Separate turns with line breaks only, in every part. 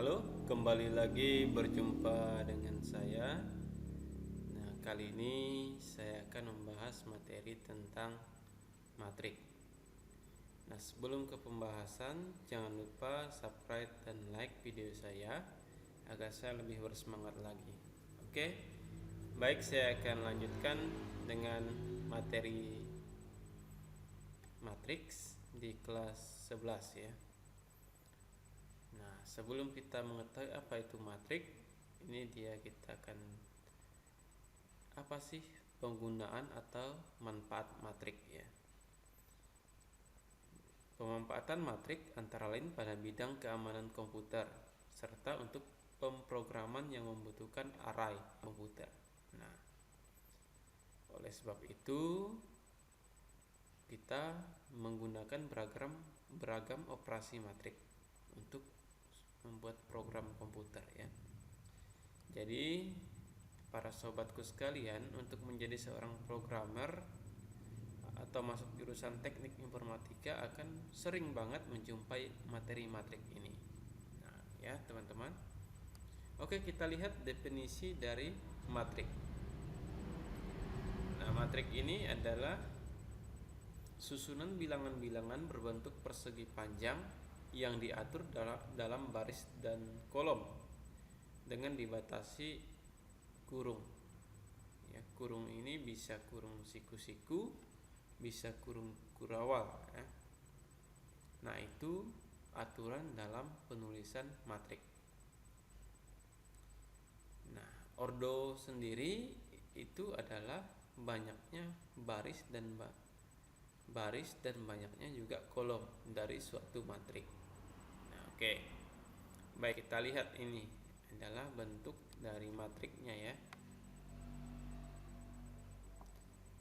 Halo, kembali lagi berjumpa dengan saya. Nah, kali ini saya akan membahas materi tentang matrik. Nah, sebelum ke pembahasan, jangan lupa subscribe dan like video saya agar saya lebih bersemangat lagi. Oke, baik, saya akan lanjutkan dengan materi matriks di kelas 11 ya. Nah, sebelum kita mengetahui apa itu matrik, ini kita akan apa sih penggunaan atau manfaat matrik ya. Pemanfaatan matrik antara lain pada bidang keamanan komputer serta untuk pemrograman yang membutuhkan array komputer. Nah, oleh sebab itu kita menggunakan beragam operasi matrik untuk membuat program komputer ya. Jadi para sobatku sekalian, untuk menjadi seorang programmer atau masuk jurusan teknik informatika akan sering banget menjumpai materi matrik ini. Nah, ya teman-teman. Oke, kita lihat definisi dari matrik. Nah, matrik ini adalah susunan bilangan-bilangan berbentuk persegi panjang yang diatur dalam baris dan kolom dengan dibatasi kurung. Ya, kurung ini bisa kurung siku-siku, bisa kurung kurawal. Ya. Nah, itu aturan dalam penulisan matrik. Nah, ordo sendiri itu adalah banyaknya baris dan banyaknya juga kolom dari suatu matrik. Nah, oke. Baik, kita lihat ini adalah bentuk dari matriknya ya.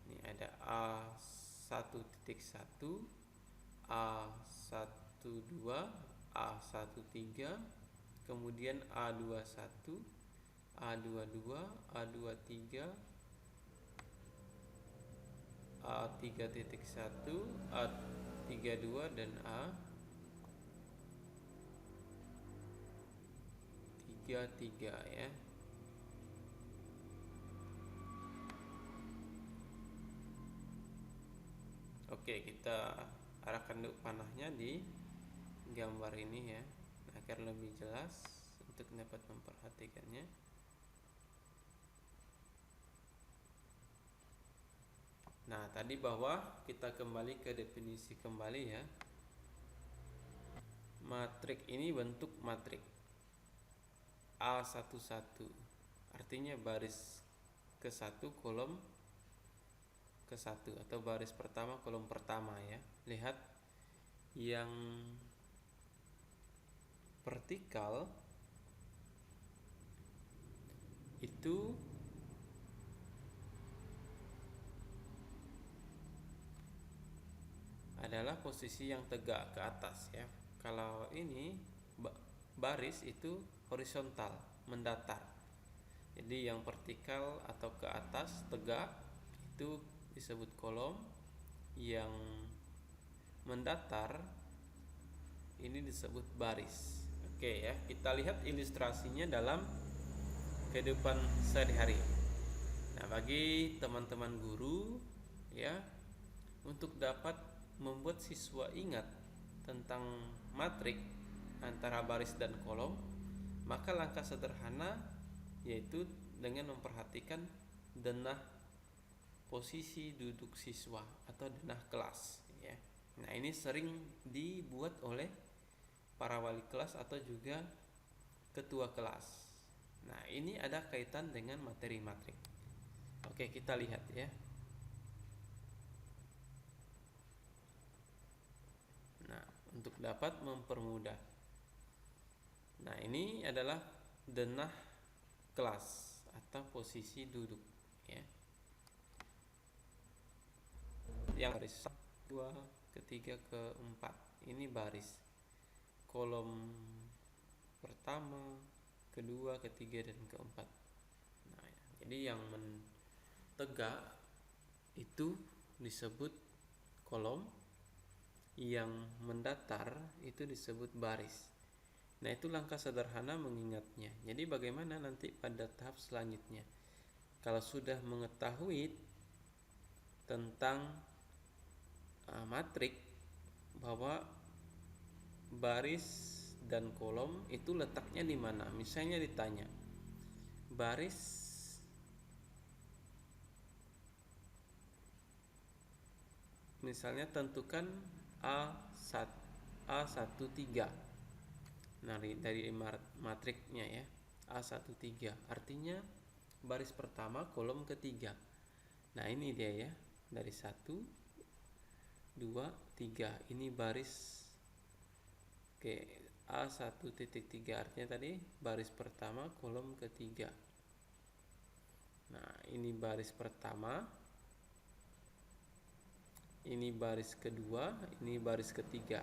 Ini ada A1.1, A12, A13, kemudian A21, A22, A23, A3.1, A32 dan A33 ya. Oke, kita arahkan dulu panahnya di gambar ini ya, agar lebih jelas untuk dapat memperhatikannya. Nah, tadi bahwa kita kembali ke definisi kembali ya. Matrik ini bentuk matrik A11, artinya baris ke-1 kolom ke-1 atau baris pertama kolom pertama ya. Lihat yang vertikal itu adalah posisi yang tegak ke atas ya. Kalau ini baris itu horizontal, mendatar. Jadi yang vertikal atau ke atas tegak itu disebut kolom, yang mendatar ini disebut baris. Oke ya, kita lihat ilustrasinya dalam kehidupan sehari-hari. Nah, bagi teman-teman guru ya, untuk dapat membuat siswa ingat tentang matrik antara baris dan kolom, maka langkah sederhana yaitu dengan memperhatikan denah posisi duduk siswa atau denah kelas ya. Nah, ini sering dibuat oleh para wali kelas atau juga ketua kelas. Nah, ini ada kaitan dengan materi matrik. Oke, kita lihat ya. Nah, untuk dapat mempermudah. Nah, ini adalah denah kelas atau posisi duduk ya. Yang baris 2, ketiga, keempat ini baris kolom pertama, kedua, ketiga dan keempat. Nah, jadi yang tegak itu disebut kolom, yang mendatar itu disebut baris. Nah, itu langkah sederhana mengingatnya. Jadi bagaimana nanti pada tahap selanjutnya? Kalau sudah mengetahui tentang matrik, bahwa baris dan kolom itu letaknya di mana? Misalnya ditanya, baris misalnya tentukan A13. Nah, dari matriknya ya, A13 artinya baris pertama kolom ketiga. Nah, ini dia ya, dari 1 2 3. Ini baris A1.3 artinya tadi baris pertama kolom ketiga. Nah, ini baris pertama, ini baris kedua, ini baris ketiga.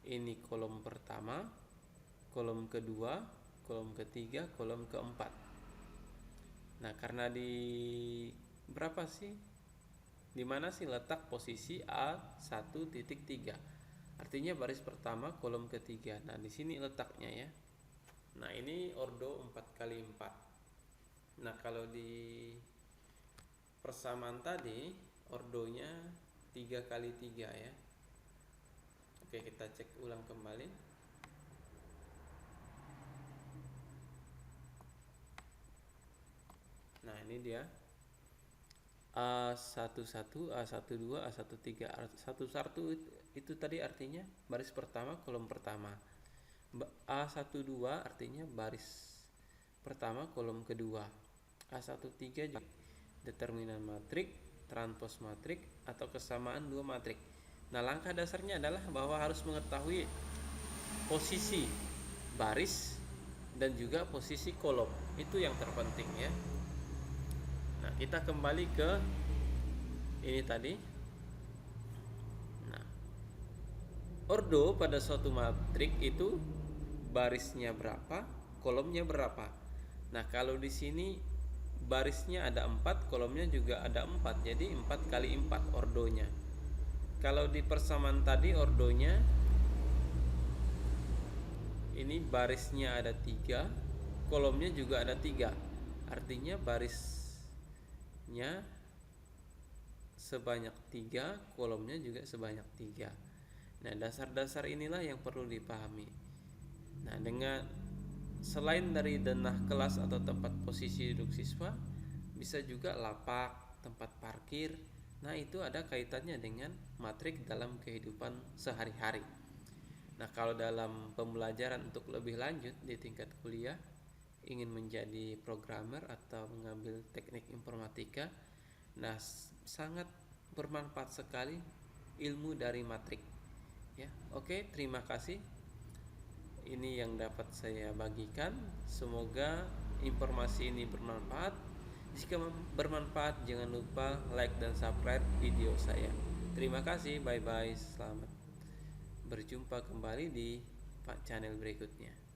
Ini kolom pertama, kolom kedua, kolom ketiga, kolom keempat. Nah, karena di berapa sih? Di mana sih letak posisi A1.3? Artinya baris pertama, kolom ketiga. Nah, di sini letaknya ya. Nah, ini ordo 4x4. Nah, kalau di persamaan tadi ordonya 3x3 ya. Oke, kita cek ulang kembali. Nah, ini dia A11, A12, A13. A11 itu tadi artinya baris pertama kolom pertama. A12 artinya baris pertama kolom kedua. A13 juga determinan matrik, transpos matrik, atau kesamaan dua matrik. Nah, langkah dasarnya adalah bahwa harus mengetahui posisi baris dan juga posisi kolom. Itu yang terpenting ya. Nah, kita kembali ke ini tadi. Nah, ordo pada suatu matrik itu barisnya berapa, kolomnya berapa. Nah, kalau di sini barisnya ada 4, kolomnya juga ada 4. Jadi 4x4 ordonya. Kalau di persamaan tadi ordonya ini barisnya ada 3, kolomnya juga ada 3. Artinya barisnya sebanyak 3, kolomnya juga sebanyak 3. Nah, dasar-dasar inilah yang perlu dipahami. Nah, dengan selain dari denah kelas atau tempat posisi duduk siswa, bisa juga lapak, tempat parkir. Nah, itu ada kaitannya dengan matrik dalam kehidupan sehari-hari. Nah, kalau dalam pembelajaran untuk lebih lanjut di tingkat kuliah, ingin menjadi programmer atau mengambil teknik informatika, nah sangat bermanfaat sekali ilmu dari matrik ya. Oke, terima kasih. Ini yang dapat saya bagikan. Semoga informasi ini bermanfaat. Jika bermanfaat, jangan lupa like dan subscribe video saya. Terima kasih, bye bye. Selamat berjumpa kembali di channel berikutnya.